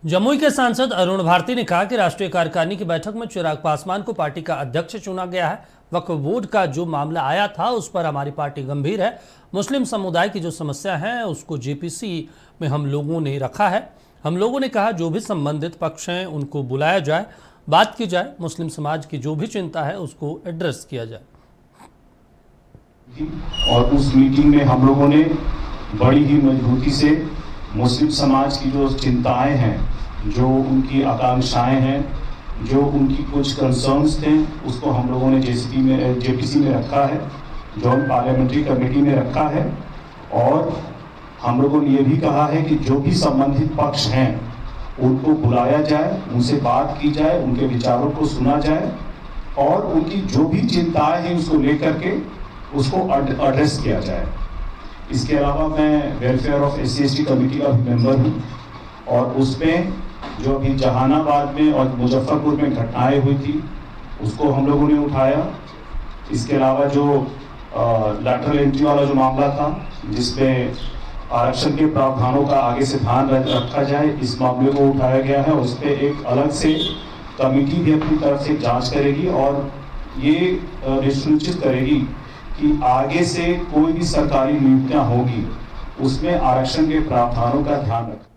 जमुई के सांसद अरुण भारती ने कहा कि राष्ट्रीय कार्यकारिणी की बैठक में चिराग पासवान को पार्टी का अध्यक्ष चुना गया है। वक्फ बोर्ड का जो मामला आया था उस पर हमारी पार्टी गंभीर है। मुस्लिम समुदाय की जो समस्या है उसको जेपीसी में हम लोगों ने रखा है। हम लोगों ने कहा जो भी संबंधित पक्ष हैं उनको बुलाया जाए, बात की जाए, मुस्लिम समाज की जो भी चिंता है उसको एड्रेस किया जाए। और उस मीटिंग में हम लोगों ने बड़ी ही मजबूती से मुस्लिम समाज की जो चिंताएं हैं, जो उनकी आकांक्षाएं हैं, जो उनकी कुछ कंसर्न्स थे, उसको हम लोगों ने जेपीसी में रखा है, जॉइंट पार्लियामेंट्री कमेटी में रखा है। और हम लोगों ने ये भी कहा है कि जो भी संबंधित पक्ष हैं उनको बुलाया जाए, उनसे बात की जाए, उनके विचारों को सुना जाए और उनकी जो भी चिंताएं हैं उसको लेकर के उसको एड्रेस किया जाए। इसके अलावा मैं वेलफेयर ऑफ SC/ST कमेटी का मेंबर हूँ और उसमें जो अभी जहानाबाद में और मुजफ्फरपुर में घटनाएं हुई थी उसको हम लोगों ने उठाया। इसके अलावा जो लैटरल एंट्री वाला जो मामला था जिसमें आरक्षण के प्रावधानों का आगे से ध्यान रखा जाए, इस मामले को उठाया गया है। उस पर एक अलग से कमेटी भी अपनी तरफ से जांच करेगी और ये सुनिश्चित करेगी कि आगे से कोई भी सरकारी नियुक्तियां होगी उसमें आरक्षण के प्रावधानों का ध्यान रखें।